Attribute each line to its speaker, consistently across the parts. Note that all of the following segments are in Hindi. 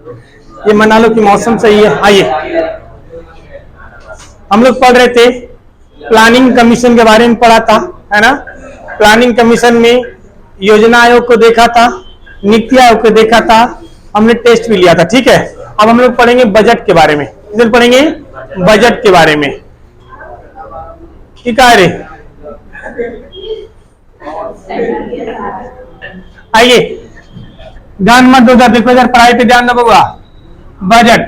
Speaker 1: ये मना लो कि मौसम सही है। आइए, हम लोग पढ़ रहे थे प्लानिंग कमीशन के बारे में पढ़ा था, है ना। प्लानिंग कमीशन में योजना आयोग को देखा था, नीति आयोग को देखा था, हमने टेस्ट भी लिया था, ठीक है। अब हम लोग पढ़ेंगे बजट के बारे में। इधर पढ़ेंगे बजट के बारे में, ठीक है रे। आइए, ध्यान मत दो, देखो इधर पढ़ाई पे ध्यान दो बउआ। बजट,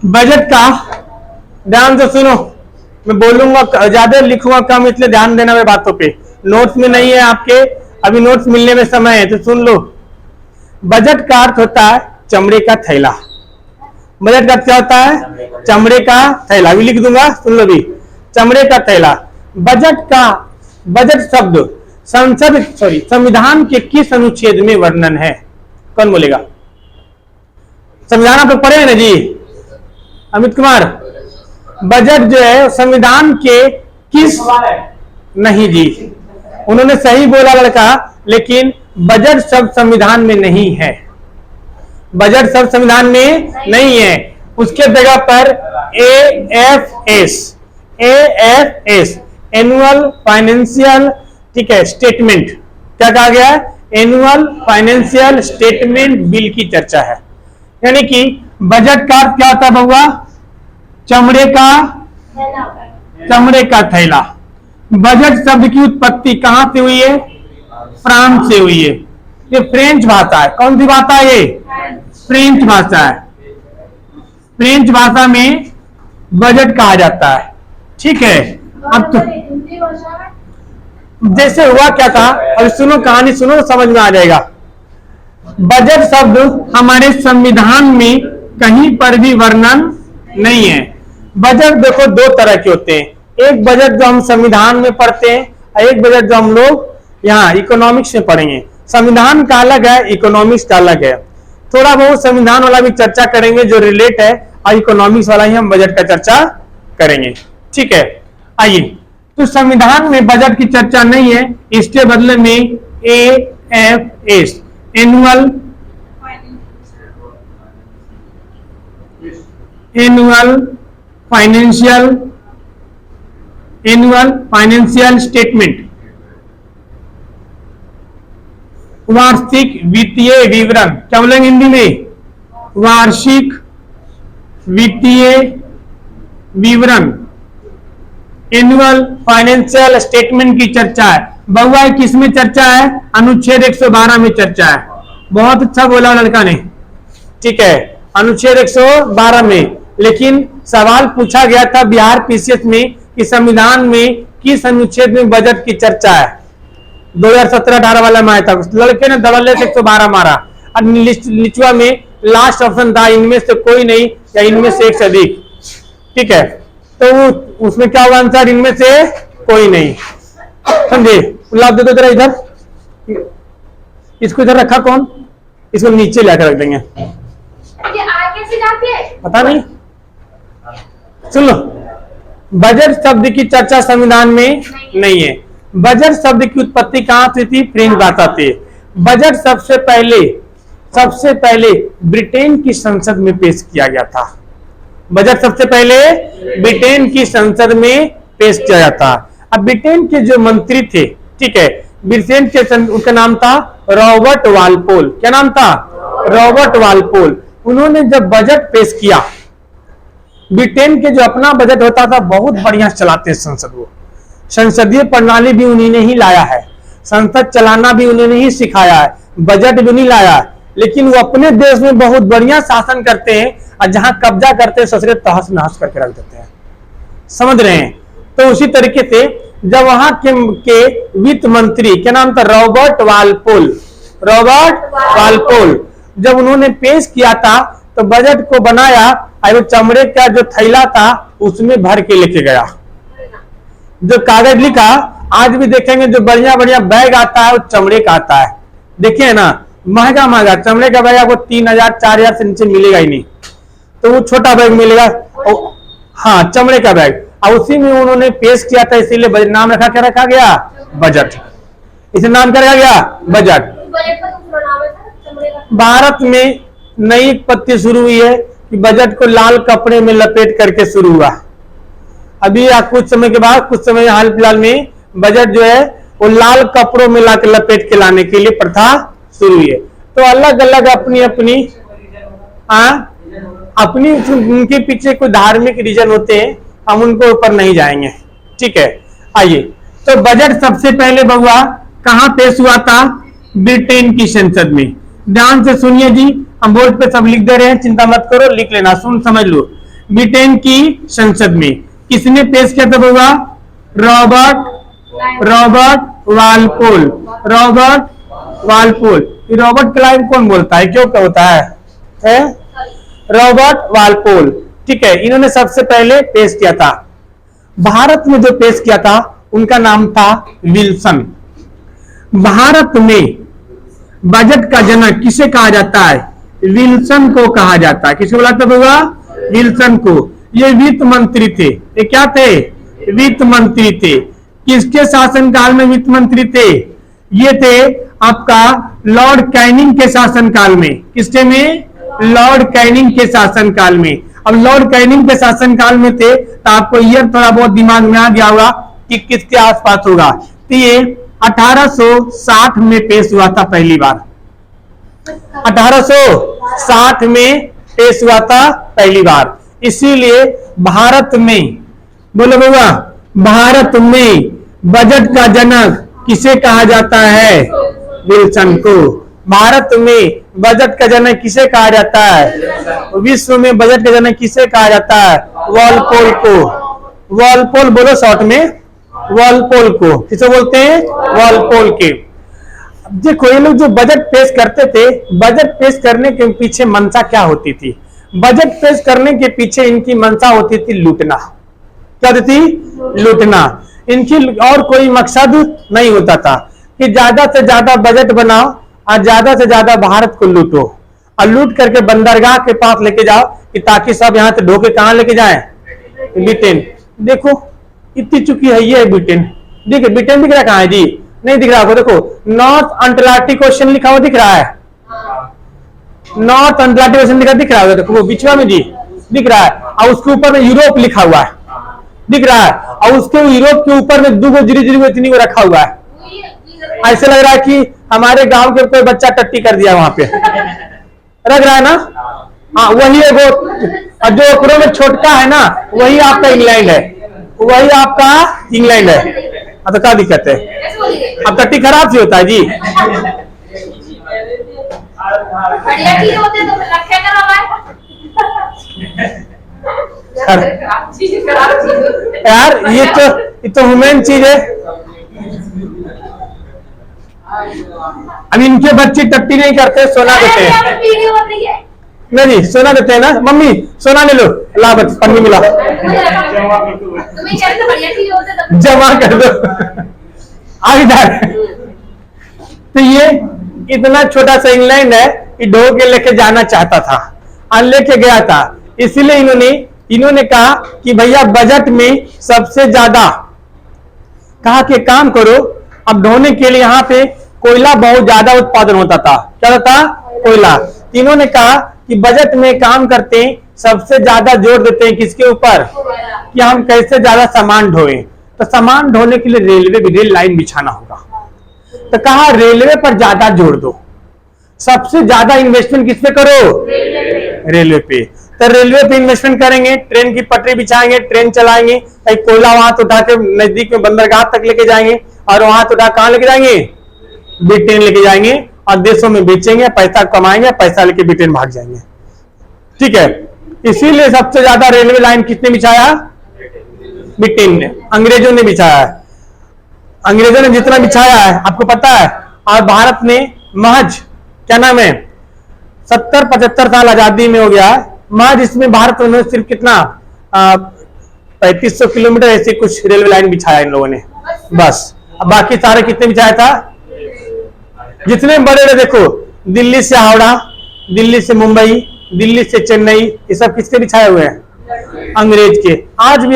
Speaker 1: बजट का ध्यान से सुनो, मैं बोलूंगा ज्यादा, लिखूंगा कम, इसलिए ध्यान देना मेरी बातों पे। नोट्स में नहीं है आपके, अभी नोट्स मिलने में समय है, तो सुन लो। बजट का अर्थ होता है चमड़े का थैला। बजट का क्या होता है? चमड़े का थैला। अभी लिख दूंगा, सुन लो भी, चमड़े का थैला। बजट का, बजट शब्द संविधान के किस अनुच्छेद में वर्णन है? कौन बोलेगा? संविधान आप लोग पढ़े हैं ना जी, अमित कुमार। बजट जो है संविधान के किस, नहीं जी, उन्होंने सही बोला लड़का, लेकिन बजट शब्द संविधान में नहीं है। बजट शब्द संविधान में नहीं है, उसके जगह पर AFS, एनुअल फाइनेंशियल, ठीक है, स्टेटमेंट। क्या कहा गया? एनुअल फाइनेंशियल स्टेटमेंट बिल की चर्चा है। यानी कि बजट का क्या होता है बउआ? चमड़े का, चमड़े का थैला। बजट शब्द की उत्पत्ति कहां से हुई है? फ्रांस से हुई है। ये फ्रेंच भाषा है। कौन सी भाषा है ये? फ्रेंच भाषा है। फ्रेंच भाषा में बजट कहा जाता है, ठीक है। अब तो जैसे हुआ क्या था, अब सुनो, कहानी सुनो तो समझ में आ जाएगा। बजट शब्द हमारे संविधान में कहीं पर भी वर्णन नहीं है। बजट देखो दो तरह के होते हैं, एक बजट जो हम संविधान में पढ़ते हैं, और एक बजट जो हम लोग यहाँ इकोनॉमिक्स में पढ़ेंगे। संविधान का अलग है, इकोनॉमिक्स का अलग है। थोड़ा बहुत संविधान वाला भी चर्चा करेंगे जो रिलेट है, और इकोनॉमिक्स वाला ही हम बजट का चर्चा करेंगे, ठीक है। आइए, तो संविधान में बजट की चर्चा नहीं है, इसके बदले में AFS, एनुअल फाइनेंशियल स्टेटमेंट, वार्षिक वित्तीय विवरण। क्या बोलेंगे हिंदी में? वार्षिक वित्तीय विवरण, एनुअल फाइनेंशियल स्टेटमेंट की चर्चा है। बउआ किस में चर्चा है? अनुच्छेद 112 में चर्चा है। बहुत अच्छा बोला लड़का ने, ठीक है, अनुच्छेद 112 में। लेकिन सवाल पूछा गया था बिहार PCS में कि संविधान में किस अनुच्छेद में बजट की चर्चा है? 2017-18 वाला में आया था, लड़के ने दबले से 112 मारा, और निचुआ में लास्ट ऑप्शन था इनमें से कोई नहीं या इनमें से एक से अधिक, ठीक है। तो उसमें क्या हुआ आंसर? इनमें से कोई नहीं। समझे? लाभ दे दो जरा इधर, इसको इधर रखा कौन? इसको नीचे लाकर रख देंगे,
Speaker 2: ये आगे से जाती है
Speaker 1: पता नहीं। सुन लो, बजट शब्द की चर्चा संविधान में नहीं है। बजट शब्द की उत्पत्ति कहां से थी? फ्रेंच भाषा से। बजट सबसे पहले ब्रिटेन की संसद में पेश किया गया था। बजट सबसे पहले ब्रिटेन की संसद में पेश किया जाता। अब ब्रिटेन के जो मंत्री थे, ठीक है, ब्रिटेन के उनका नाम था रॉबर्ट वालपोल। क्या नाम था? Robert Walpole. उन्होंने जब बजट पेश किया, ब्रिटेन के जो अपना बजट होता था बहुत बढ़िया चलाते संसद, वो संसदीय प्रणाली भी उन्हीं ने ही लाया है, संसद चलाना भी उन्होंने ही सिखाया है, बजट भी नहीं लाया है। लेकिन वो अपने देश में बहुत बढ़िया शासन करते हैं, और जहां कब्जा करते हैं ससुरे तहस नहस करके रख देते हैं। समझ रहे हैं? तो उसी तरीके से जब वहां के वित्त मंत्री, क्या नाम था? रॉबर्ट वालपोल, जब उन्होंने पेश किया था तो बजट को बनाया, और चमड़े का जो थैला था उसमें भर के लेके गया। जो कागज लिखा, आज भी देखेंगे जो बढ़िया बढ़िया बैग आता है वो चमड़े का आता है। देखिए ना, महंगा चमड़े का बैग आपको 3000-4000 से नीचे मिलेगा ही नहीं, तो वो छोटा बैग मिलेगा। हाँ, चमड़े का बैग, और उसी में उन्होंने पेश किया था, इसीलिए नाम रखा, क्या रखा गया? बजट। इसे नाम क्या रखा गया? बजट। भारत में नई उत्पत्ति शुरू हुई है कि बजट को लाल कपड़े में लपेट करके शुरू हुआ। अभी कुछ समय के बाद, कुछ समय हाल फिलहाल में बजट जो है वो लाल कपड़ों में ला लपेट के लाने के लिए प्रथा शुरू हुई है। तो अलग अलग अपनी अपनी अपनी उनके पीछे कोई धार्मिक रीजन होते हैं, हम उनको ऊपर नहीं जाएंगे। ठीक है, आइए। तो बजट सबसे पहले बउआ कहां पेश हुआ था? ब्रिटेन की संसद में। ध्यान से सुनिए जी, हम बोर्ड पे सब लिख दे रहे हैं, चिंता मत करो, लिख लेना, सुन समझ लो। ब्रिटेन की संसद में किसने पेश किया था बउआ? Robert Walpole. Robert Walpole. Robert Clive कौन बोलता है, क्यों क्या होता है? Robert Walpole. ठीक है, इन्होंने सबसे पहले पेश किया था। भारत में जो पेश किया था उनका नाम था विल्सन। भारत में बजट का जनक किसे कहा जाता है? विल्सन को कहा जाता है। किसे बोला था बाबा? विल्सन को। ये वित्त मंत्री थे। ये क्या थे? वित्त मंत्री थे। किसके शासनकाल में वित्त मंत्री थे? ये थे आपका लॉर्ड कैनिंग के शासनकाल में। किसके में? लॉर्ड कैनिंग के शासनकाल में। अब लॉर्ड कैनिंग के शासनकाल में थे तो आपको ईयर थोड़ा बहुत दिमाग में आ गया होगा कि किसके आसपास होगा। तो ये 1860 में पेश हुआ था पहली बार। 1860 में पेश हुआ था पहली बार। इसीलिए भारत में, बोलो बाबा, भारत में बजट का जनक किसे कहा जाता है? विल्सन को। भारत में बजट का जनक किसे कहा जाता है? विश्व में बजट का जनक किसे कहा जाता है? वॉलपोल को। वॉलपोल बोलो शॉर्ट में, वॉलपोल को। किसे बोलते हैं? वॉलपोल के। देखो ये लोग जो बजट पेश करते थे, बजट पेश करने के पीछे मंशा क्या होती थी? बजट पेश करने के पीछे इनकी मंशा होती थी लूटना। क्या होती थी? लूटना। इनकी और कोई मकसद नहीं होता था कि ज्यादा से ज्यादा बजट बनाओ और ज्यादा से ज्यादा भारत को लूटो और लूट करके बंदरगाह के पास लेके जाओ कि ताकि सब यहाँ से ढोके कहां लेके जाएं? ब्रिटेन। देखो इतनी चुकी है ये ब्रिटेन। देखिए ब्रिटेन दिख रहा कहाँ है जी? नहीं दिख रहा। देखो नॉर्थ अटलांटिक ओशन लिखा हुआ दिख रहा है। नॉर्थ अटलांटिक ओशन दिख रहा है। देखो वो बीच में जी दिख रहा है और उसके ऊपर में यूरोप लिखा हुआ है, दिख रहा है। और उसके यूरोप के ऊपर में दो जीरो जीरो इतनी को रखा हुआ है। ऐसे लग रहा है कि हमारे गांव के कोई बच्चा टट्टी कर दिया वहां पे, लग रहा है ना? हाँ वही है वो, जो ऊपर में छोटका है ना वही आपका इंग्लैंड है, वही आपका इंग्लैंड है। अब तो क्या दिक्कत है? अब टट्टी खराब से होता है जी।
Speaker 2: बढ़िया चीज होते तो रखे करो
Speaker 1: यार ये तो ह्यूमन चीज है। अब इनके बच्चे टट्टी नहीं करते, सोना देते हैं। नहीं जी सोना देते हैं ना। मम्मी सोना ले लो, ला बच पन्नी मिला, जमा कर दो। इधर तो ये इतना छोटा सा इंग्लैंड है कि ढो के लेके जाना चाहता था और लेके गया था। इसलिए इन्होंने कहा कि भैया बजट में सबसे ज्यादा, कहा कि काम करो, अब ढोने के लिए यहाँ पे कोयला बहुत ज्यादा उत्पादन होता था। क्या होता? कोयला। इन्होंने कहा कि बजट में काम करते हैं, सबसे ज्यादा जोर देते हैं किसके ऊपर? कि हम कैसे ज्यादा सामान ढोएं। तो सामान ढोने के लिए रेल लाइन बिछाना होगा। तो कहा रेलवे पर ज्यादा जोर दो, सबसे ज्यादा इन्वेस्टमेंट किस पे करो? रेलवे पे। तो रेलवे पे इन्वेस्टमेंट करेंगे, ट्रेन की पटरी बिछाएंगे, ट्रेन चलाएंगे, कोयला वहां तो उठा के नजदीक में बंदरगाह तक लेके जाएंगे और वहां तो उठा कहां लेके जाएंगे? ब्रिटेन लेके जाएंगे और देशों में बेचेंगे, पैसा कमाएंगे, पैसा लेके ब्रिटेन भाग जाएंगे। ठीक है, इसीलिए सबसे ज्यादा रेलवे लाइन किसने बिछाया? ब्रिटेन ने, अंग्रेजों ने बिछाया है। अंग्रेजों ने जितना बिछाया है आपको पता है, और भारत ने महज क्या नाम है 70-75 साल आजादी में हो गया है, महज इसमें भारत ने सिर्फ कितना 3500 किलोमीटर ऐसे कुछ रेलवे लाइन बिछाया इन लोगों ने बस। अब बाकी सारे कितने बिछाया था? जितने बड़े देखो, दिल्ली से हावड़ा, दिल्ली से मुंबई, दिल्ली से चेन्नई, ये सब किसके बिछाए हुए हैं? अंग्रेज के। आज भी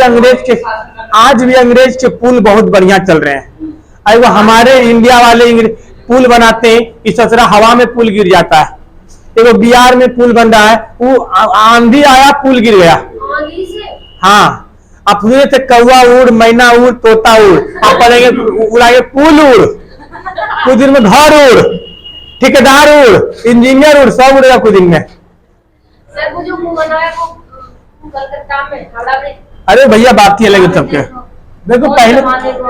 Speaker 1: अंग्रेज के पुल बहुत बढ़िया चल रहे हैं। अरे वो हमारे इंडिया वाले पुल बनाते हैं, इस तरह हवा में पुल गिर जाता है, देखो बिहार में पुल बन रहा है, वो आंधी आया पुल गिर गया।
Speaker 2: आंधी से
Speaker 1: हाँ, आप सुने थे कौवा उड़, मैना उड़, तोता उड़, आप पढ़ेंगे उड़ाएंगे पुल उड़, कुछ दिन में घर उड़, ठेकेदार उड़, इंजीनियर उड़, सब उड़ेगा कुछ दिन में।
Speaker 2: सर वो जो मुंह बना है वो कलकत्ता में, हावड़ा में।
Speaker 1: अरे भैया बात ही अलग है सबके। देखो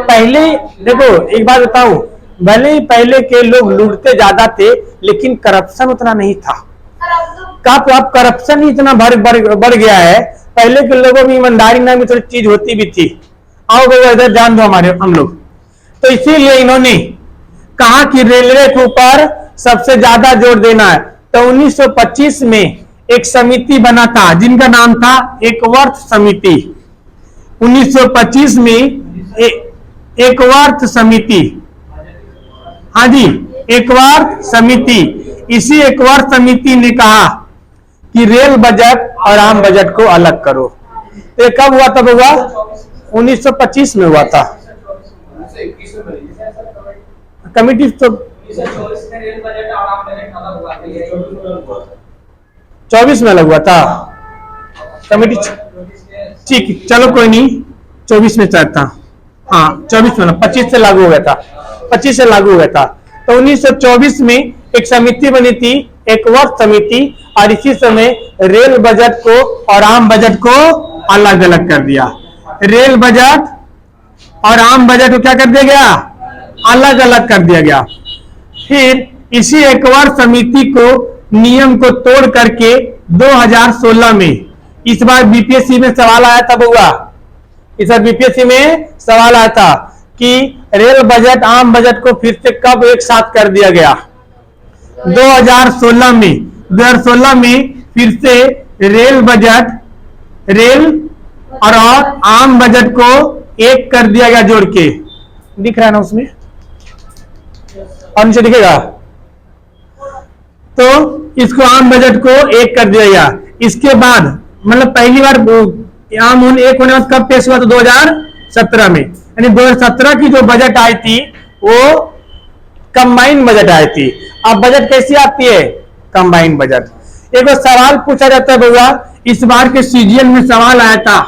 Speaker 1: पहले देखो एक बात बताऊं, भले ही पहले के लोग लूटते ज्यादा थे लेकिन करप्शन उतना नहीं था।
Speaker 2: सर अब तो
Speaker 1: अब करप्शन ही इतना बढ़ गया है। पहले के लोगों में ईमानदारी नाम की थोड़ी चीज होती भी थी। आओ वो इधर जान दो हमारे हम लोग। तो इसीलिए इन्होंने कहा कि रेलवे के ऊपर सबसे ज्यादा जोर देना है। तो 1925 में एक समिति बना था जिनका नाम था एकवर्थ समिति। 1925 में एकवर्थ समिति, हाँ जी एकवर्थ समिति। इसी एकवर्थ समिति ने कहा कि रेल बजट और आम बजट को अलग करो। तो कब हुआ? तब हुआ 1925 में हुआ था कमिटी। तो 24 में अलग हुआ था कमिटी। ठीक, चलो कोई नहीं, 24 में चलता। हाँ 24 में, 25 से लागू हो गया था, 25 से लागू हो गया था। तो 1924 में एक समिति बनी थी, एकवर्थ समिति, और इसी समय रेल बजट को और आम बजट को अलग अलग कर दिया। रेल बजट और आम बजट को क्या कर दिया गया? अलग अलग कर दिया गया। फिर इसी एकवर्थ समिति को नियम को तोड़ करके 2016 में, इस बार बीपीएससी में सवाल आया था बउआ, इस बार बीपीएससी में सवाल आया था कि रेल बजट आम बजट को फिर से कब एक साथ कर दिया गया? 2016 में फिर से रेल बजट, रेल और आम बजट को एक कर दिया गया जोड़ के। दिख रहा है ना उसमें, और नीचे दिखेगा। तो इसको आम बजट को एक कर दिया गया। इसके बाद मतलब पहली बार आम होने एक होने बाद कब पेश हुआ? तो 2017 में। यानी 2017 की जो बजट आई थी वो कंबाइन बजट आई थी। अब बजट कैसी आती है? Combine budget. एक सवाल पूछा जाता है बउआ, इस बार के सीजीएल में सवाल आया था,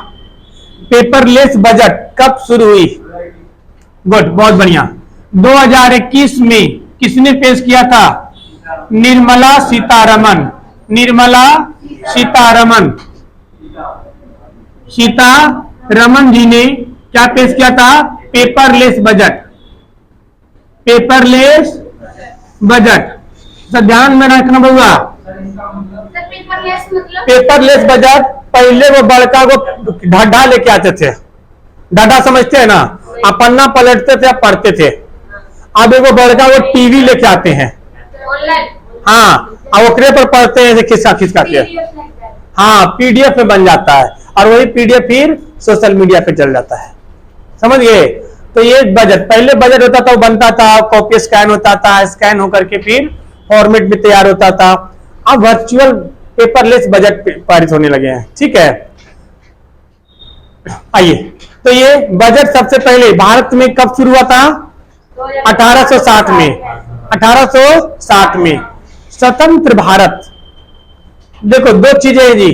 Speaker 1: पेपरलेस बजट कब शुरू हुई? गुड, बहुत बढ़िया। 2021 में किसने पेश किया था? निर्मला सीतारमन। निर्मला सीतारमन, सीतारमन जी ने क्या पेश किया था? Paperless budget. पेपरलेस बजट, तो ध्यान में रखना बउआ।
Speaker 2: पेपरलेस मतलब
Speaker 1: पेपरलेस बजट, पहले वो बड़का को ढाढा लेके आते थे, ढाढा समझते हैं ना, आप पन्ना पलटते थे, आप पढ़ते थे। अब वो बड़का वो टीवी लेके आते हैं,
Speaker 2: ऑनलाइन
Speaker 1: हाँ, और ओकरे पर पढ़ते हैं, खिसका खिसका के, हाँ पीडीएफ में बन जाता है, और वही पीडीएफ फिर सोशल मीडिया पे चल जाता है। समझ गए? तो ये बजट, पहले बजट होता था वो बनता था, कॉपी स्कैन होता था, स्कैन होकर के फिर फॉर्मेट में तैयार होता था। अब वर्चुअल पेपरलेस बजट पारित होने लगे हैं। ठीक है, आइए, तो ये बजट सबसे पहले भारत में कब शुरू हुआ था? 1860 में। 1860 में स्वतंत्र भारत। देखो दो चीजें हैं जी,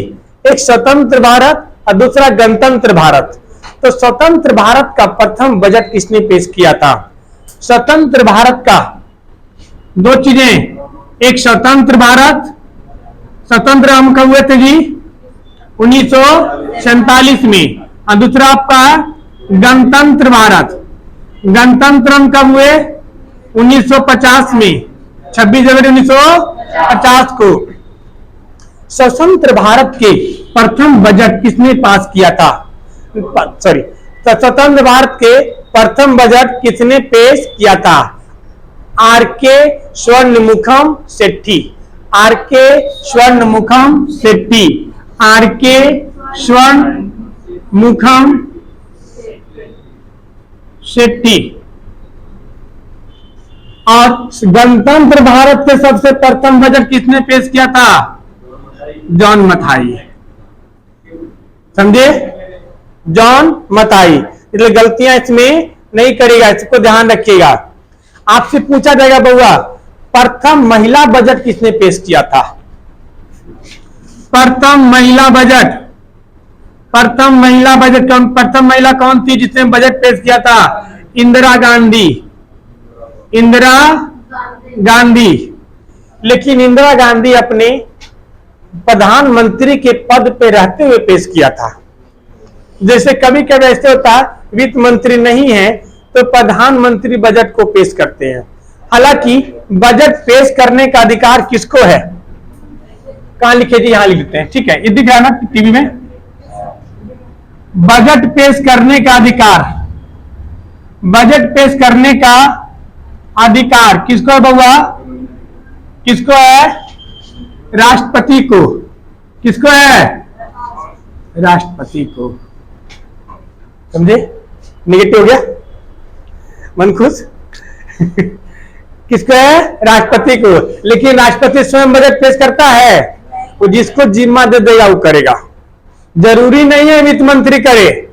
Speaker 1: एक स्वतंत्र भारत और दूसरा गणतंत्र भारत। तो स्वतंत्र भारत का प्रथम बजट किसने पेश किया था? स्वतंत्र भारत का दो चीजें, एक स्वतंत्र भारत, स्वतंत्र हम कब हुए थे जी? 1947 में, और दूसरा आपका गणतंत्र भारत। गणतंत्र हम कब हुए? 1950 में, 26 जनवरी 1950 को। स्वतंत्र भारत के प्रथम बजट किसने पास किया था? सॉरी, स्वतंत्र भारत के प्रथम बजट किसने पेश किया था? R K. Swarnamukham Shetty. R K. Swarnamukham Shetty. R K. Swarnamukham Shetty. और गणतंत्र भारत के सबसे प्रथम बजट किसने पेश किया था? जॉन मथाई। समझे? जॉन मथाई। इसलिए गलतियां इसमें नहीं करेगा, इसको ध्यान रखिएगा। आपसे पूछा जाएगा बउआ, प्रथम महिला बजट किसने पेश किया था? प्रथम महिला बजट, प्रथम महिला बजट प्रथम महिला कौन थी जिसने बजट पेश किया था? इंदिरा गांधी, इंदिरा गांधी। लेकिन इंदिरा गांधी अपने प्रधानमंत्री के पद पे रहते हुए पेश किया था। जैसे कभी कभी ऐसे होता है वित्त मंत्री नहीं है तो प्रधानमंत्री बजट को पेश करते हैं। हालांकि बजट पेश करने का अधिकार किसको है? कहां लिखे जी? यहां लिख देते हैं, ठीक है, ये दिख रहा है ना टीवी में? बजट पेश करने का अधिकार, बजट पेश करने का अधिकार किसको है बउआ? किसको है? राष्ट्रपति को। किसको है? राष्ट्रपति को। समझे? निगेटिव हो गया? मन खुश? किसको है? राष्ट्रपति को। लेकिन राष्ट्रपति स्वयं बजट पेश करता है? वो जिसको जिम्मा दे देगा वो करेगा। जरूरी नहीं है वित्त मंत्री करे,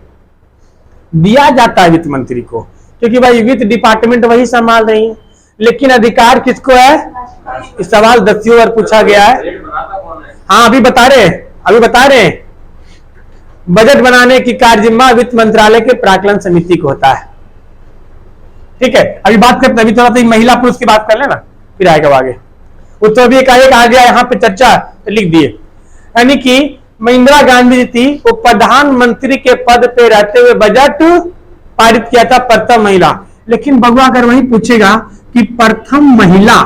Speaker 1: दिया जाता है वित्त मंत्री को, क्योंकि भाई वित्त डिपार्टमेंट वही संभाल रही है। लेकिन अधिकार किसको है? इस सवाल 10 बार पूछा गया है। हाँ अभी बता रहे हैं बजट बनाने की कार्यजिम्मा वित्त मंत्रालय के प्राक्कलन समिति को होता है। ठीक है, अभी बात करते, अभी थोड़ा सा महिला पुरुष की बात कर लेना, फिर आएगा आगे। वो तो अभी एक आ गया यहाँ पे चर्चा लिख दिए। यानी कि इंदिरा गांधी जी थी, वो प्रधानमंत्री के पद पे रहते हुए बजट पारित किया था, प्रथम महिला। लेकिन बगुआ अगर वही पूछेगा कि प्रथम महिला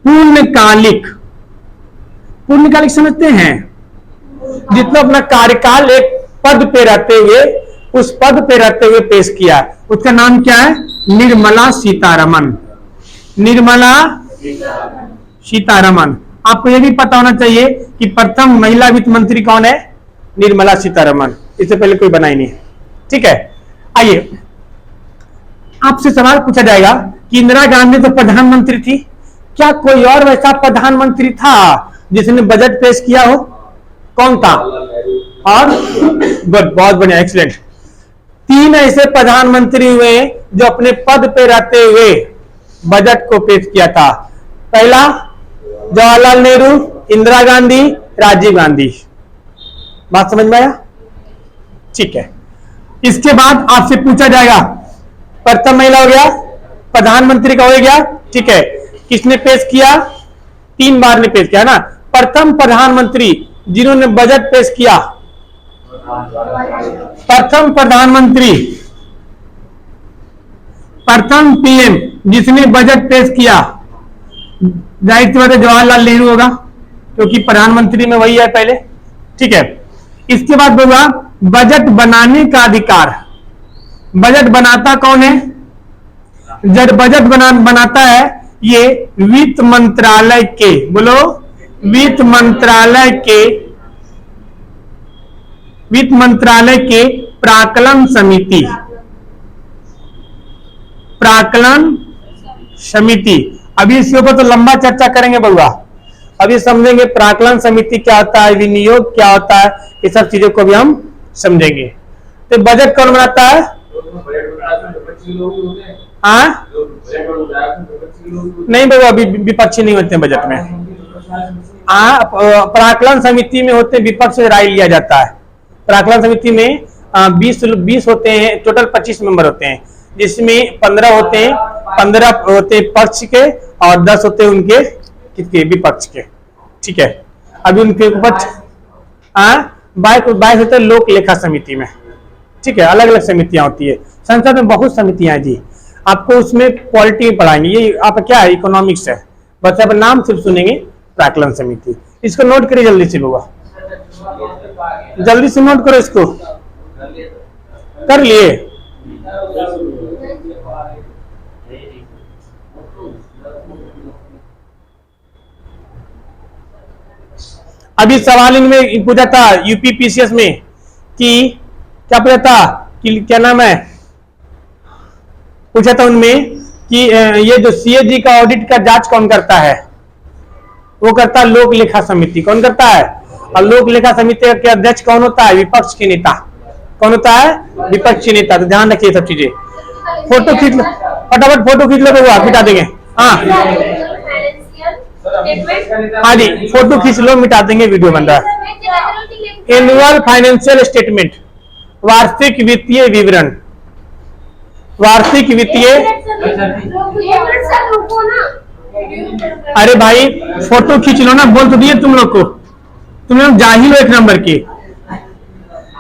Speaker 1: पूर्णकालिक समझते हैं, जितना अपना कार्यकाल एक पद पे रहते हुए, उस पद पे रहते हुए पेश किया, उसका नाम क्या है? निर्मला सीतारमन। निर्मला सीतारमन। आपको यह भी पता होना चाहिए कि प्रथम महिला वित्त मंत्री कौन है? निर्मला सीतारमन। इससे पहले कोई बना ही नहीं है। ठीक है, आइए आपसे सवाल पूछा जाएगा कि इंदिरा गांधी तो प्रधानमंत्री थी, क्या कोई और वैसा प्रधानमंत्री था जिसने बजट पेश किया हो? कौन था? और गुड, बहुत बढ़िया, एक्सीलेंट। 3 ऐसे प्रधानमंत्री हुए जो अपने पद पे रहते हुए बजट को पेश किया था। पहला जवाहरलाल नेहरू, इंदिरा गांधी, राजीव गांधी। बात समझ में आया? ठीक है, इसके बाद आपसे पूछा जाएगा, प्रथम महिला हो गया, प्रधानमंत्री का हो गया, ठीक है, किसने पेश किया? 3 बार ने पेश किया ना। प्रथम प्रधानमंत्री जिन्होंने बजट पेश किया, प्रथम प्रधानमंत्री, प्रथम पीएम जिसने बजट पेश किया, जाहिर सी बात है जवाहरलाल नेहरू होगा, क्योंकि प्रधानमंत्री में वही है पहले। ठीक है, इसके बाद होगा बजट बनाने का अधिकार। बजट बनाता कौन है? जब बजट बनाता है ये वित्त मंत्रालय के, बोलो, वित्त मंत्रालय के प्राक्कलन समिति। अभी इसके ऊपर तो लंबा चर्चा करेंगे बउआ, अभी समझेंगे प्राक्कलन समिति क्या होता है, विनियोग क्या होता है, ये सब चीजों को भी हम समझेंगे। तो बजट कौन बनाता है? हाँ नहीं बउआ, अभी विपक्षी नहीं होते हैं बजट में। प्राक्कलन समिति में होते विपक्ष से राय लिया जाता है। प्राक्कलन समिति में 20 होते हैं, टोटल 25 मेंबर होते हैं, जिसमें 15 होते हैं पक्ष के और 10 होते हैं उनके किसके? विपक्ष के। ठीक है, अभी उनके पक्ष 22 होते हैं लोक लेखा समिति में। ठीक है, अलग अलग समितियां होती है, संसद में बहुत समितियां हैं जी। आपको उसमें पॉलिटी में पढ़ाएंगे, ये आप क्या है, इकोनॉमिक्स है, बस आप नाम सिर्फ सुनेंगे प्राक्कलन समिति। इसको नोट करिए जल्दी से होगा, जल्दी से नोट करो, इसको कर लिए। अभी सवाल इनमें पूछा था यूपीपीसीएस में कि क्या पूछा था कि क्या नाम है, पूछा था उनमें कि ये जो सीएजी का ऑडिट का जांच कौन करता है? वो करता है लोक लेखा समिति। कौन करता है? और लोक लेखा समिति के अध्यक्ष कौन होता है? विपक्ष के नेता। कौन होता है? विपक्ष के नेता। तो ध्यान रखिए सब चीजें। फोटो खींच लो, फटाफट फोटो खींच लो, वो मिटा देंगे। हाँ
Speaker 2: फाइनेंशियल स्टेटमेंट।
Speaker 1: हाँ जी, फोटो खींच लो, मिटा देंगे, वीडियो बन रहा है। एनुअल फाइनेंशियल स्टेटमेंट, वार्षिक वित्तीय विवरण, वार्षिक वित्तीय।
Speaker 2: रुको ना।
Speaker 1: अरे भाई फोटो खींच लो ना, बोल तो दिए तुम लोग को, तुम लोग जाहिल हो एक नंबर के।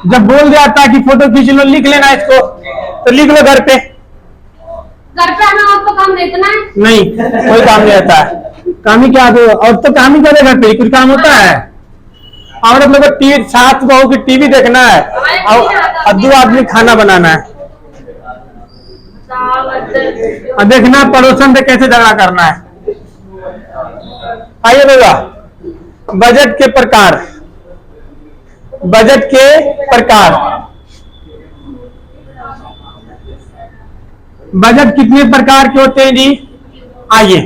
Speaker 1: जब बोल दिया था कि फोटो खींच लो, लिख लेना इसको, तो लिख लो घर पे।
Speaker 2: घर पे आना और तो काम इतना है।
Speaker 1: नहीं, कोई काम नहीं आता है। काम ही क्या दो, और तो काम ही करे घर पे, कुछ काम होता है? और हम लोग को टीवी, साथ बहू की टीवी देखना है और 2 आदमी खाना बनाना है और देखना पड़ोसन से कैसे झगड़ा करना है। आइए भैया, बजट के प्रकार, बजट के प्रकार। बजट कितने प्रकार के होते हैं जी? आइए,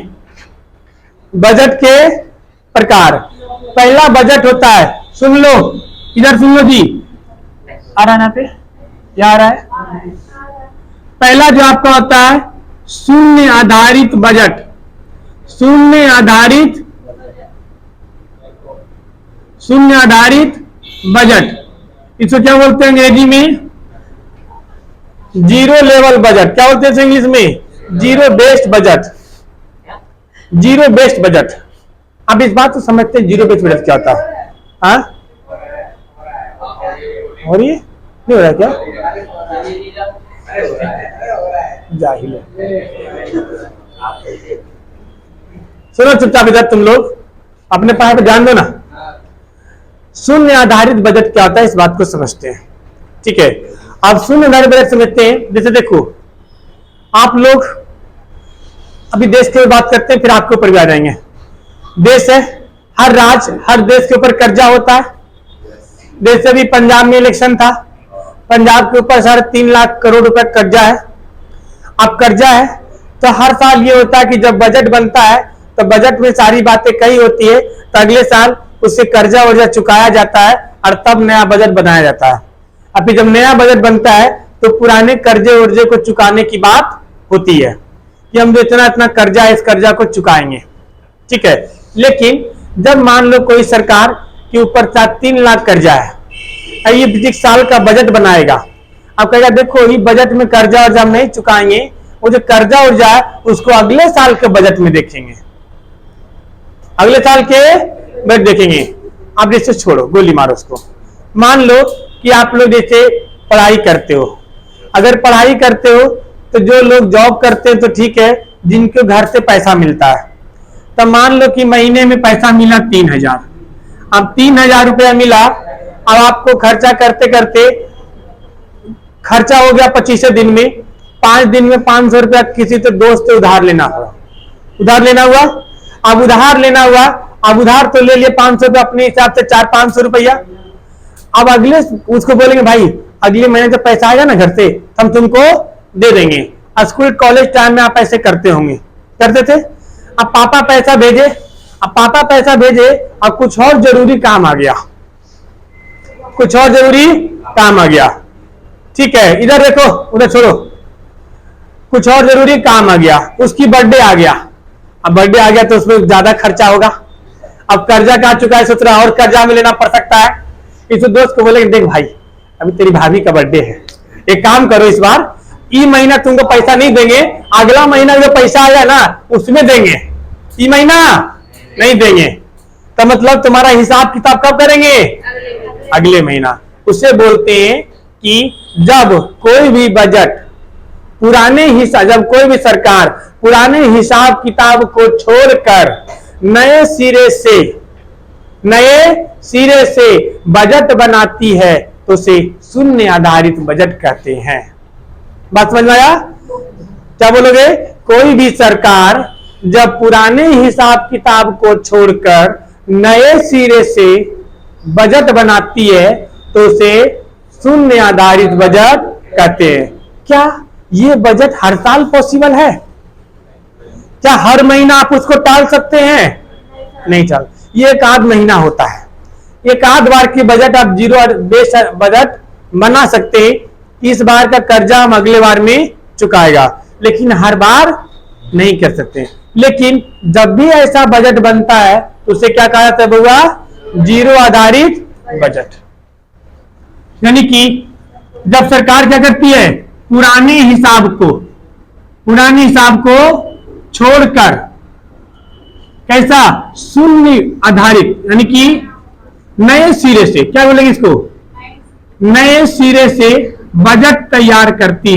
Speaker 1: बजट के प्रकार। पहला बजट होता है, सुन लो, इधर सुन लो जी, आ रहा है ना पे, क्या आ रहा है? पहला जो आपका होता है शून्य आधारित बजट, शून्य आधारित, शून्य आधारित बजट, इसको क्या बोलते हैं अंग्रेजी में? Zero level budget. क्या बोलते हैं इंग्लिश में? Zero based budget, zero based budget. अब इस बात को समझते हैं जीरो बेस्ड बजट क्या होता है? हाँ, हो रही है? नहीं हो रहा है क्या? जाहिल है। सुनो चुपचाप इधर, तुम लोग अपने पढ़ाई पे ध्यान दो ना। शून्य आधारित बजट क्या होता है, इस बात को समझते हैं, ठीक है? अब शून्य आधारित बजट समझते हैं। जैसे देखो, आप लोग अभी देश की बात करते हैं, फिर आपके ऊपर भी आ जाएंगे। देश है, हर राज्य, हर देश के ऊपर कर्जा होता है। जैसे अभी पंजाब में इलेक्शन था, पंजाब के ऊपर 3.5 लाख करोड़ रुपए कर्जा है। अब कर्जा है तो हर साल ये होता है कि जब बजट बनता है तो बजट में सारी बातें कही होती है, तो अगले साल उससे कर्जा वर्जा चुकाया जाता है और तब नया बजट बनाया जाता है। अभी जब नया बजट बनता है तो पुराने कर्जे वर्जे को चुकाने की बात होती है कि हम जो इतना इतना कर्जा है, इस कर्जा को चुकाएंगे, ठीक है? लेकिन जब मान लो कोई सरकार के ऊपर 3 लाख कर्जा है, ये 1 साल का बजट बनाएगा। अब कहेगा देखो, ये बजट में कर्जा वर्जा हम नहीं चुकाएंगे, वो जो कर्जा वर्जा है उसको अगले साल के बजट में देखेंगे, अगले साल के बजट देखेंगे। आप जैसे छोड़ो, गोली मारो उसको। मान लो कि आप लोग जैसे पढ़ाई करते हो, अगर पढ़ाई करते हो तो जो लोग जॉब करते हैं तो ठीक है, जिनके घर से पैसा मिलता है, तो मान लो कि महीने में पैसा मिला 3000। अब 3000 रुपया मिला, अब आपको खर्चा करते करते खर्चा हो गया 25 दिन में, 5 दिन में 500 रुपया किसी तो दोस्त से उधार लेना हुआ, उधार लेना हुआ। अब उधार लेना हुआ, अब उधार तो ले लिए 500 रुपया, अपने हिसाब से 400-500 रुपया। अब अगले उसको बोलेंगे भाई अगले महीने जब पैसा आएगा ना घर से, हम तुमको दे देंगे। स्कूल कॉलेज टाइम में आप ऐसे करते होंगे, करते थे। अब पापा पैसा भेजे, अब पापा पैसा भेजे, अब कुछ और जरूरी काम आ गया, कुछ और जरूरी काम आ गया, ठीक है? इधर देखो, उधर छोड़ो, कुछ और जरूरी काम आ गया, उसकी बर्थडे आ गया। अब बर्थडे आ गया तो उसमें ज्यादा खर्चा होगा। अब कर्जा कहा चुका है, सोच रहा और कर्जा में लेना पड़ सकता है। इस दोस्त को बोलेंगे देख भाई, अभी तेरी भाभी का बर्थडे है, एक काम करो, इस बार ई महीना तुमको पैसा नहीं देंगे, अगला महीना जो पैसा आया ना उसमें देंगे, ई महीना नहीं देंगे। तो मतलब तुम्हारा हिसाब किताब कब करेंगे? अगले महीना। उसे बोलते हैं कि जब कोई भी बजट पुराने हिसाब, जब कोई भी सरकार पुराने हिसाब किताब को छोड़कर नए सिरे से बजट बनाती है तो उसे शून्य आधारित बजट कहते हैं। बात समझ में आया? क्या बोलोगे? कोई भी सरकार जब पुराने हिसाब किताब को छोड़कर नए सिरे से बजट बनाती है तो उसे शून्य आधारित बजट कहते हैं। क्या ये बजट हर साल पॉसिबल है? क्या हर महीना आप उसको टाल सकते हैं? नहीं चल, ये एक आध महीना होता है, एक आध बार की बजट आप जीरो बेस बजट बना सकते हैं। इस बार का कर्जा हम अगले बार में चुकाएगा, लेकिन हर बार नहीं कर सकते। लेकिन जब भी ऐसा बजट बनता है तो उसे क्या कहा जाता है बउआ? जीरो आधारित बजट। यानी कि जब सरकार क्या करती है, पुराने हिसाब को छोड़कर कैसा शून्य आधारित, यानी कि नए सिरे से, क्या बोलेंगे इसको, नए सिरे से बजट तैयार करती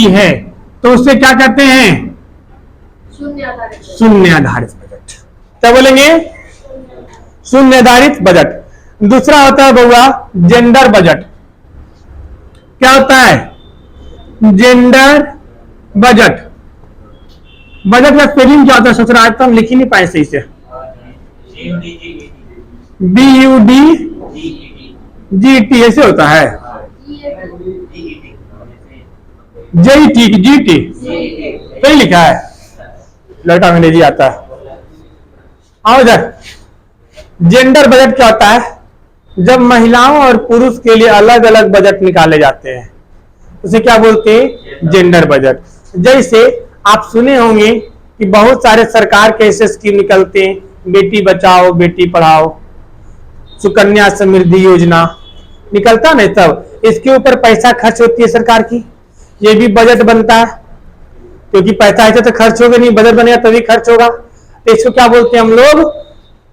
Speaker 1: है तो उसे क्या कहते हैं? शून्य आधारित बजट। क्या बोलेंगे? शून्य आधारित बजट। दूसरा होता है बउआ जेंडर बजट। क्या होता है? Gender budget. बजट का स्पेलिंग क्या होता है? सोच रहा था हम लिख ही नहीं पाए सही से। BUDGET ऐसे होता है। GT सही लिखा है, लड़का अंग्रेजी आता है। आओ इधर। जेंडर बजट क्या होता है? जब महिलाओं और पुरुष के लिए अलग अलग बजट निकाले जाते हैं उसे क्या बोलते हैं? Gender budget. जैसे आप सुने होंगे कि बहुत सारे सरकार के ऐसे स्कीम निकलते हैं, बेटी बचाओ बेटी पढ़ाओ, सुकन्या समृद्धि योजना निकलता नहीं, तब इसके ऊपर पैसा खर्च होती है सरकार की, ये भी बजट बनता है। क्योंकि पैसा ऐसे तो खर्च होगा नहीं, बजट बनेगा तभी खर्च होगा। तो इसको क्या बोलते हैं हम लोग?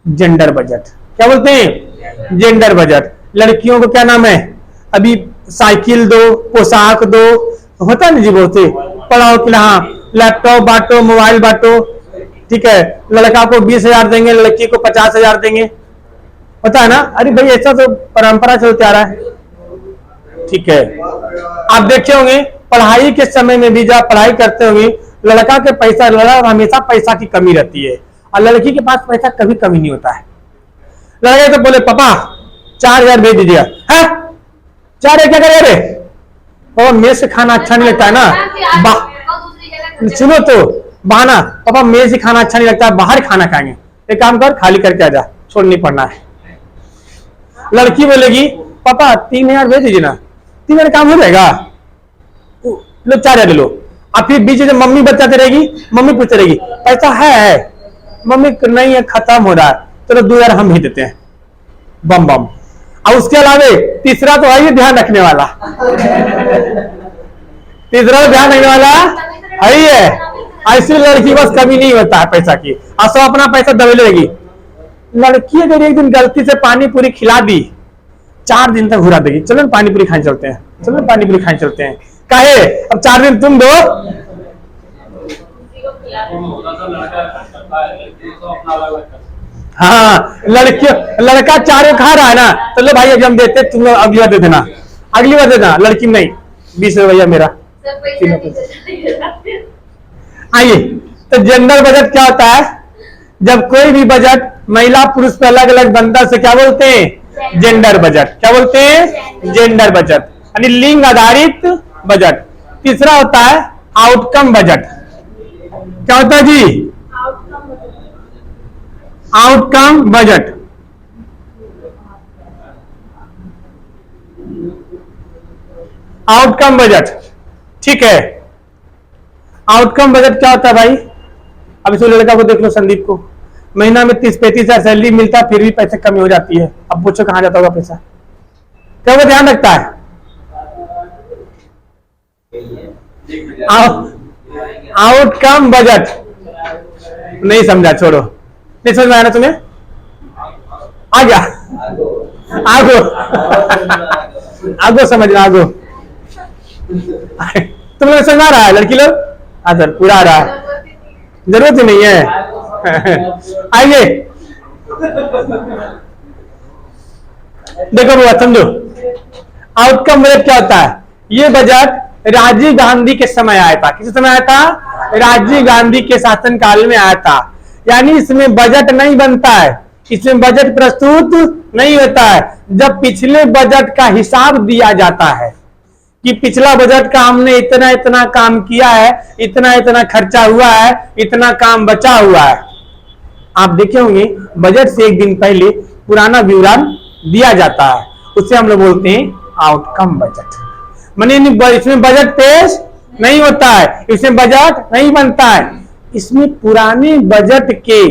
Speaker 1: Gender budget. क्या बोलते हैं? Gender budget. लड़कियों को क्या नाम है? अभी साइकिल दो, पोशाक दो, होता नहीं जी, बहुत पढ़ाओ कि हाँ लैपटॉप बांटो, मोबाइल बांटो, ठीक है। लड़का को 20,000 देंगे, लड़की को 50,000 देंगे, होता है ना। अरे भाई ऐसा तो परंपरा चलते आ रहा है, ठीक है। आप देखे होंगे पढ़ाई के समय में भी जब पढ़ाई करते होंगे, लड़का हमेशा पैसा की कमी रहती है और लड़की के पास पैसा कभी कमी नहीं होता है। लड़के तो बोले पापा 4,000 भेज दीजिएगा। है 4,000 क्या करेंगे? पापा मेस से खाना अच्छा नहीं लगता है ना, सुनो तो बहाना, पापा मेस से खाना अच्छा नहीं लगता है, बाहर खाना खाएंगे। एक काम कर, खाली करके आजा, छोड़ नहीं पड़ना है। लड़की बोलेगी पापा 3,000 भेज दीजिए ना, 3,000 काम हो जाएगा, लो 4,000 ले लो। और फिर बीच में मम्मी बताते रहेगी, मम्मी पूछते रहेगी पैसा है, मम्मी नहीं है, खत्म हो रहा है, चलो 2,000 हम भेज देते हैं, बम बम। और उसके अलावे तीसरा तो है ध्यान रखने वाला, तीसरा तो ध्यान रखने वाला है। ऐसी लड़की बस कभी नहीं होता है पैसा की, और सब अपना पैसा दबेले रहेगी। लड़की अगर एक दिन गलती से पानी पूरी खिला दी, 4 दिन तक घुरा देगी, चलो पानी पूरी खाने चलते हैं, चलो पानी पूरी खाने चलते हैं। काहे? अब 4 दिन तुम दो। हाँ, लड़का 4 खा रहा है ना, तो लो भाई अभी हम देते, तुम लोग अगली बार दे देना, अगली बार दे देना। लड़की नहीं, 20 रुपया मेरा। आइए, तो जेंडर बजट क्या होता है? जब कोई भी बजट महिला पुरुष पे अलग अलग बनता है, क्या बोलते हैं? Gender budget. क्या बोलते हैं? जेंडर बजट, यानी लिंग आधारित बजट। तीसरा होता है आउटकम बजट। क्या होता है जी? Outcome budget. आउटकम बजट, ठीक है। आउटकम बजट क्या होता है भाई? अब इस लड़का को देख लो, संदीप को महीना में 30-35 हजार सैलरी मिलता है, फिर भी पैसे कमी हो जाती है। अब पूछो कहां जाता होगा पैसा? क्या वो ध्यान रखता है? आउटकम बजट नहीं समझा, छोड़ो, नहीं समझ में आया ना तुम्हें? आ गया, आगो आगो समझना, आगो तुम लोग समझ आ रहा है? लड़की लोग हाँ सर पूरा आ रहा है, जरूरत ही नहीं है। आइए देखो बुआ, समझो आउटकम बजट क्या होता है। ये बजट राजीव गांधी के समय आया था। किस समय आया था? राजीव गांधी के शासनकाल में आया था। यानी इसमें बजट नहीं बनता है, इसमें बजट प्रस्तुत नहीं होता है। जब पिछले बजट का हिसाब दिया जाता है कि पिछला बजट का हमने इतना इतना काम किया है, इतना इतना खर्चा हुआ है, इतना काम बचा हुआ है। आप देखे होंगे बजट से एक दिन पहले पुराना विवरण दिया जाता है, उसे हम लोग बोलते हैं आउटकम बजट। माने इसमें बजट पेश नहीं होता है, इसमें बजट नहीं बनता है। इसमें पुराने बजट के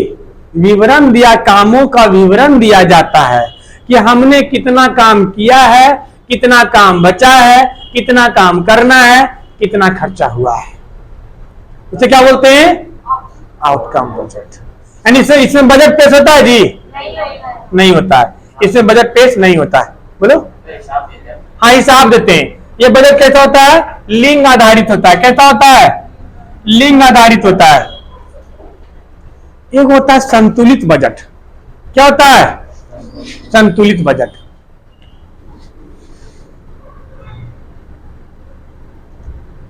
Speaker 1: विवरण दिया, कामों का विवरण दिया जाता है कि हमने कितना काम किया है, कितना काम बचा है, कितना काम करना है, कितना खर्चा हुआ है। उसे क्या बोलते हैं? Outcome budget. यानी इसमें बजट पेश होता है जी? नहीं होता है, इसमें बजट पेश नहीं होता है। बोलो। हाँ, हिसाब देते हैं। ये बजट कैसा होता है? लिंग आधारित होता है। कैसा होता है? लिंग आधारित होता है। एक होता है संतुलित बजट। क्या होता है? संतुलित बजट।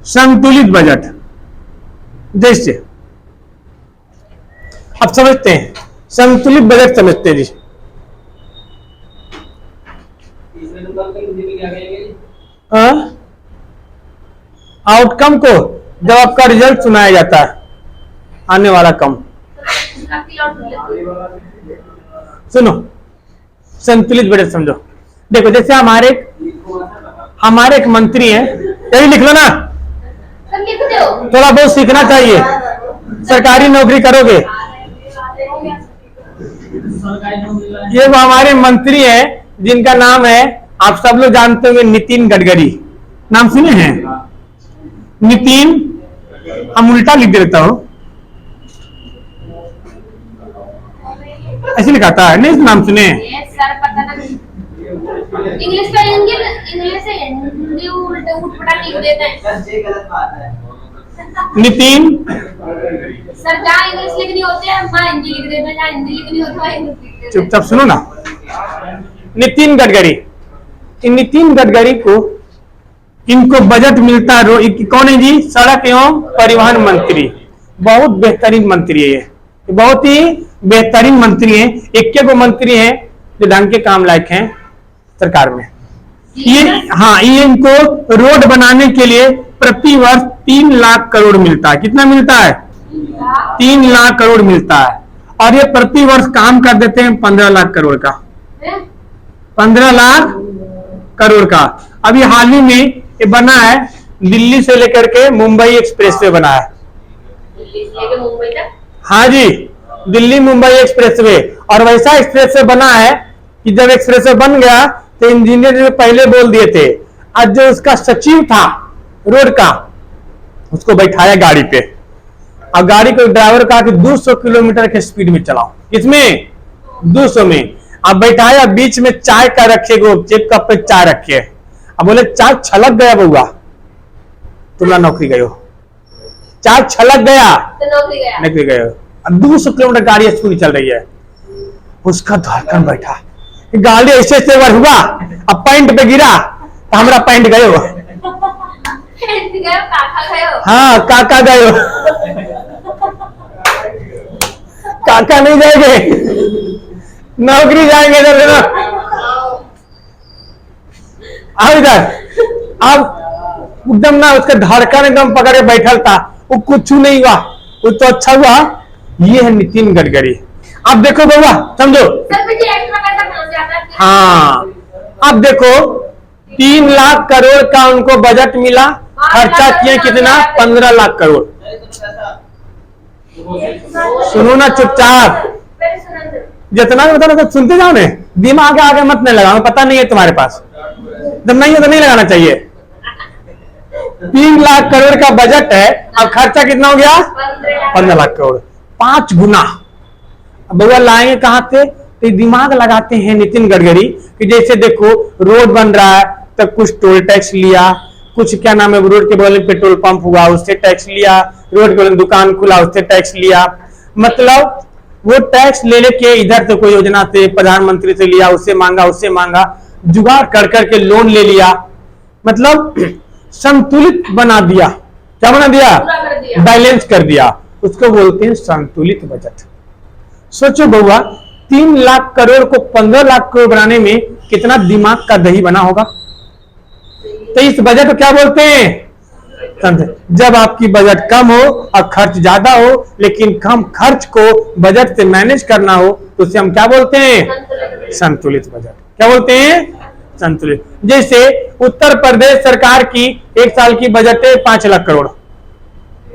Speaker 1: संतुलित बजट जैसे अब समझते हैं, संतुलित बजट समझते हैं जी। आउटकम को जब आपका रिजल्ट सुनाया जाता है, आने वाला कम। सुनो, संतुलित बजट समझो। देखो, जैसे हमारे एक मंत्री हैं, यही लिख लो ना, थोड़ा बहुत सीखना चाहिए। सरकारी नौकरी करोगे। ये वो हमारे मंत्री हैं जिनका नाम है, आप सब लोग जानते होंगे, नितिन गडकरी। नाम सुने हैं? नितिन, हम उल्टा लिख देता हूं, ऐसे लिखा था, नहीं नाम सुने?
Speaker 2: इंग्लिश का इंग्लिश से हिंदी उल्टा उठपटांग लिख देते हैं।
Speaker 1: नितिन
Speaker 2: सर, जहाँ इंग्लिश लिखनी होती है वहाँ हिंदी लिख देते हैं, जहाँ हिंदी लिखनी होती है वहाँ इंग्लिश लिख देते हैं।
Speaker 1: चुपचाप सुनो ना। नितिन गडकरी, इन नितिन गडकरी को, इनको बजट मिलता है। कौन है जी? सड़क एवं परिवहन मंत्री। बहुत बेहतरीन मंत्री है ये, बहुत ही बेहतरीन मंत्री है। इक्के को मंत्री है जो ढंग के काम लायक हैं सरकार में। ये, हाँ, ये इनको रोड बनाने के लिए प्रति वर्ष 3 लाख करोड़ मिलता है। कितना मिलता है? 3 लाख करोड़ मिलता है। और ये प्रति वर्ष काम कर देते हैं 15 लाख करोड़ का। 15 लाख करोड़ का। अभी हाल ही में ये बना है, दिल्ली से लेकर के मुंबई एक्सप्रेस वे बना है।
Speaker 2: दिल्ली से लेकर मुंबई तक?
Speaker 1: हाँ जी, दिल्ली मुंबई एक्सप्रेस वे। और वैसा एक्सप्रेस वे बना है कि जब एक्सप्रेस वे बन गया तो इंजीनियर ने पहले बोल दिए थे, आज जो उसका सचिव था रोड का, उसको बैठाया गाड़ी पे, अब गाड़ी को ड्राइवर कहा कि 200 किलोमीटर के स्पीड में चलाओ। किसमें? 200 में। अब बैठाया, बीच में चाय का रखे गो, एक कप पे चाय रखे। अब बोले चाय छलक गया बउआ, तुम नौकरी गए हो, चाय छलक गया
Speaker 2: तो नौकरी
Speaker 1: गए हो। अब 200 किलोमीटर गाड़ी स्पीड चल रही है, उसका धड़कन बैठा, गाड़ी ऐसे ऐसे बार हुआ, अब पैंट पे गिरा तो हमारा पैंट गयो। हाँ, काका गयो। काका नहीं जाएंगे, नौकरी जाएंगे इधर ना। आओ इधर। अब एकदम ना उसका धड़कन एकदम पकड़ के बैठल था, वो कुछ नहीं हुआ, वो तो अच्छा हुआ। ये है नितिन गडकरी। अब देखो बउआ, समझो। हाँ, अब देखो 3 लाख करोड़ का उनको बजट मिला, खर्चा किए कितना? 15 लाख करोड़। सुनो ना चुपचाप, जितना भी बताना सब सुनते जाओ ने, दिमाग आगे मत नहीं लगाओ, पता नहीं है तुम्हारे पास, जब नहीं है तो नहीं लगाना चाहिए। 3 लाख करोड़ का बजट है, अब खर्चा कितना हो गया? 15 लाख करोड़, 5 गुना। बउआ लाएंगे कहां से? तो दिमाग लगाते हैं नितिन गडकरी कि जैसे देखो रोड बन रहा है तो कुछ टोल टैक्स लिया, कुछ क्या नाम है, रोड के बगल में पेट्रोल पंप हुआ उससे टैक्स लिया, रोड के बगल में दुकान खुला उससे टैक्स लिया। मतलब वो टैक्स ले लेके इधर से कोई योजना से, प्रधानमंत्री से लिया, उससे मांगा, जुगाड़ कर करके लोन ले लिया। मतलब संतुलित बना दिया। क्या बना दिया? बैलेंस कर दिया। उसको बोलते हैं संतुलित बजट। सोचो बउआ, 3 लाख करोड़ को 15 लाख करोड़ बनाने में कितना दिमाग का दही बना होगा। तो इस बजट को क्या बोलते हैं? जब आपकी बजट कम हो और खर्च ज्यादा हो, लेकिन कम खर्च को बजट से मैनेज करना हो, तो उसे हम क्या बोलते हैं? संतुलित बजट। क्या बोलते हैं? संतुलित। जैसे उत्तर प्रदेश सरकार की एक साल की बजट है 5 लाख करोड़,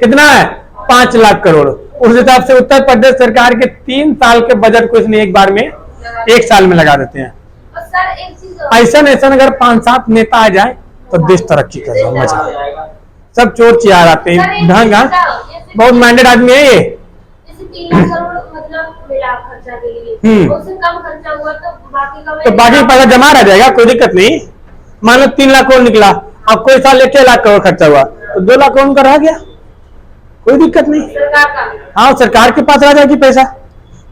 Speaker 1: कितना है 5 लाख करोड़। उस हिसाब से उत्तर प्रदेश सरकार के 3 साल के बजट को इसने एक बार में एक साल में लगा देते हैं।
Speaker 2: और सर एक चीज और,
Speaker 1: ऐसा ऐसा अगर 5-7 नेता आ जाए तो देश तरक्की कर जाए, मजा। सब चोर चियार आते
Speaker 2: सर,
Speaker 1: हैं
Speaker 2: एक
Speaker 1: ढंग,
Speaker 2: चीज
Speaker 1: हाँ?
Speaker 2: बताओ, जैसे
Speaker 1: बहुत माइंडेड आदमी है ये।
Speaker 2: जैसे 3 लाख करोड़ मतलब मिला खर्चा के लिए, उससे कम खर्चा हुआ तो बाकी का
Speaker 1: तो बाकी पैसा जमा रह जाएगा, कोई दिक्कत नहीं। मान लो 3 लाख करोड़ निकला, अब कोई साल 1 लाख करोड़ खर्चा हुआ तो 2 लाख करोड़ का रह गया, कोई दिक्कत नहीं।
Speaker 2: सरकार का।
Speaker 1: हाँ, सरकार के पास रह जाएगी पैसा,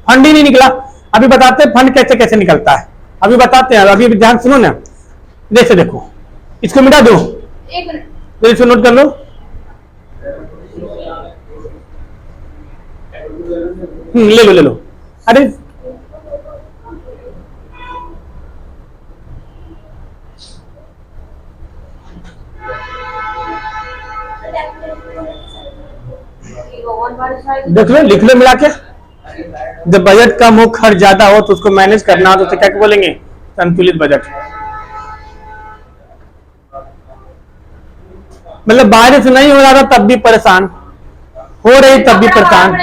Speaker 1: फंड ही नहीं निकला। अभी बताते हैं फंड कैसे कैसे निकलता है, अभी बताते हैं। अभी ध्यान सुनो ना, जैसे देखो इसको मिटा दो,
Speaker 2: एक मिनट,
Speaker 1: तो इसको नोट कर लो। ले लो ले लो। अरे
Speaker 2: भगवान बारिश आएगी।
Speaker 1: देख लो, लिख लो मिला के। जब बजट कम हो, खर्च ज्यादा हो तो उसको मैनेज करना हो तो उसे क्या बोलेंगे, संतुलित बजट। मतलब बारिश नहीं हो रहा था तब भी परेशान, हो रही तब भी परेशान।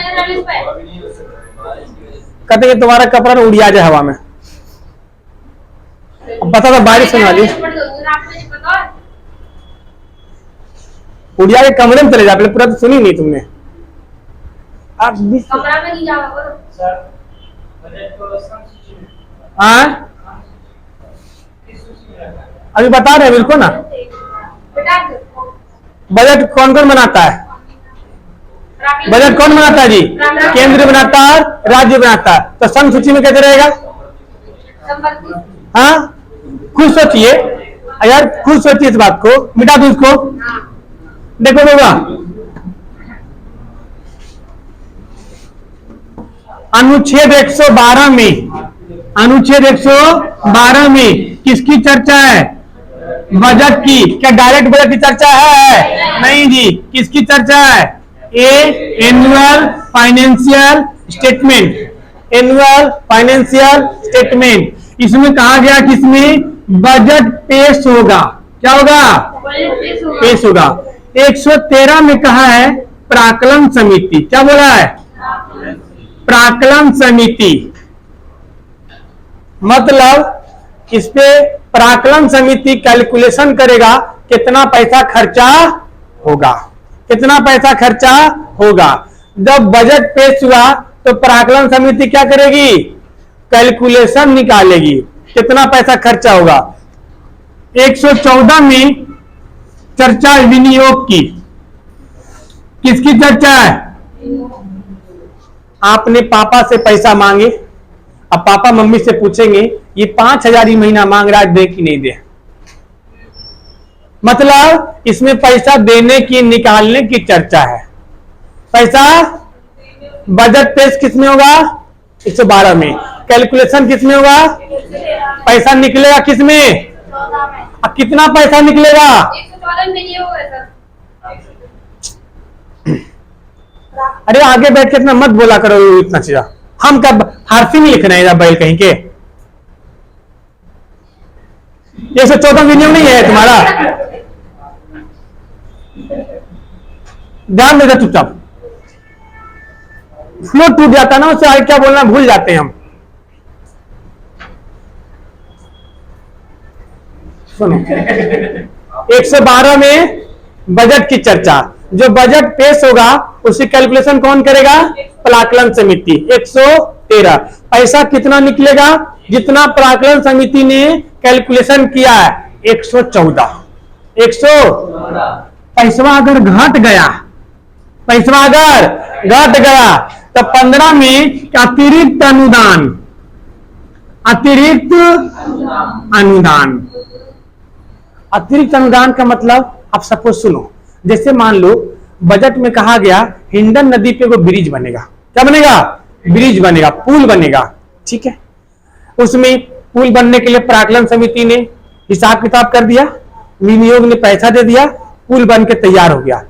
Speaker 1: कहते कि तुम्हारा कपड़ा ना उड़िया जाए हवा में। अब पता था बारिश होने वाली, उड़िया के कमरे में चले जा, पहले पूरा तो सुनी नहीं तुमने। आप भी
Speaker 2: कमरा में नहीं जाओ करो।
Speaker 1: हाँ अभी बता रहे हैं बिल्कुल ना। बजट कौन कौन बनाता है, बजट कौन बनाता है जी, केंद्र बनाता है, राज्य बनाता है। तो संघ सूची में कैसे रहेगा, हाँ खुद सोचिए यार, खुद सोचिए इस बात को, मिटा दो इसको। देखो बाबा, अनुच्छेद 112 में, अनुच्छेद 112 में किसकी चर्चा है, बजट की। क्या डायरेक्ट बजट की चर्चा है, नहीं जी। किसकी चर्चा है, annual financial statement, annual financial statement. इसमें कहा गया कि इसमें बजट पेश होगा, क्या होगा, पेश होगा। 113 में कहा है प्राक्कलन समिति, क्या बोला है, प्राक्कलन समिति। मतलब इस पे प्राक्कलन समिति कैलकुलेशन करेगा कितना पैसा खर्चा होगा, कितना पैसा खर्चा होगा। जब बजट पेश हुआ तो प्राक्कलन समिति क्या करेगी, कैलकुलेशन निकालेगी कितना पैसा खर्चा होगा। 114 में चर्चा विनियोग की, किसकी चर्चा है, आपने पापा से पैसा मांगे, अब पापा मम्मी से पूछेंगे ये 5,000 ही महीना मांग रहा है, दे कि नहीं दे। मतलब इसमें पैसा देने की निकालने की चर्चा है। पैसा बजट पेश किसमें होगा, 112 में। कैलकुलेशन किसमें होगा, पैसा निकलेगा किसमें, अब कितना पैसा निकलेगा,
Speaker 2: 114 में ये होगा सर।
Speaker 1: अरे आगे बैठ के इतना मत बोला करो इतना चीज, हम कब फारसी में लिख रहे हैं बैल कहीं के। 114 विनियोग नहीं है तुम्हारा, ध्यान देना चुपचाप। फ्लो टूट जाता ना, उससे आगे क्या बोलना भूल जाते हैं हम। सुनो 112 में बजट की चर्चा, जो बजट पेश होगा उसकी कैलकुलेशन कौन करेगा, प्राक्कलन समिति। 113 पैसा कितना निकलेगा, जितना प्राक्कलन समिति ने कैलकुलेशन किया है 114। 114 पैसा अगर घट गया, पैसा अगर घट गया तो 15 में अतिरिक्त अनुदान, अतिरिक्त अनुदान। अतिरिक्त अनुदान का मतलब आप सपोज सुनो, जैसे मान लो बजट में कहा गया हिंडन नदी पे वो ब्रिज बनेगा, क्या बनेगा, ब्रिज बनेगा, पुल बनेगा, ठीक है। उसमें पुल बनने के लिए प्राक्कलन समिति ने हिसाब किताब कर दिया, विनियोग ने पैसा दे दिया, पुल बन के तैयार हो गया।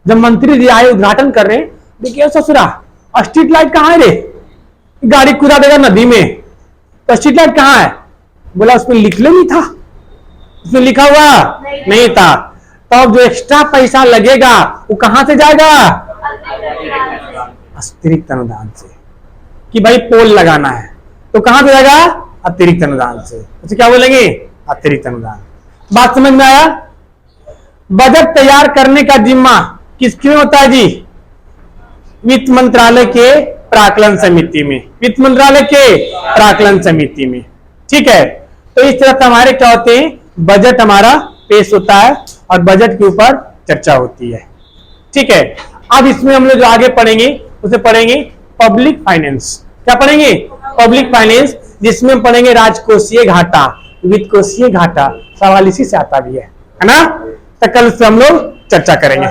Speaker 1: जब मंत्री जी आए उद्घाटन कर रहे, देखिए ससुरा स्ट्रीट लाइट कहाँ है रे, गाड़ी कूदा देगा नदी में, तो स्ट्रीट लाइट कहाँ है, बोला उसमें लिख ले नहीं था, इसमें लिखा हुआ नहीं था। तो अब जो एक्स्ट्रा पैसा लगेगा वो कहां से जाएगा? अतिरिक्त अनुदान से। कि भाई पोल लगाना है तो कहां से जाएगा? अतिरिक्त अनुदान से। उसे क्या बोलेंगे? अतिरिक्त अनुदान। बात समझ में आया? बजट तैयार करने का जिम्मा किसके में होता है जी? वित्त मंत्रालय के प्राक्कलन समिति में। वित्त मंत्रालय के प्राक्कलन समिति में। ठीक है, तो इस तरह से हमारे क्या होते हैं? बजट हमारा पेश होता है और बजट के ऊपर चर्चा होती है। ठीक है, अब इसमें हम लोग जो आगे पढ़ेंगे उसे पढ़ेंगे पब्लिक फाइनेंस। क्या पढ़ेंगे? पब्लिक फाइनेंस, जिसमें हम पढ़ेंगे राजकोषीय घाटा, वित्तकोषीय घाटा। सवाल इसी से आता भी है ना? तो कल से हम लोग चर्चा करेंगे।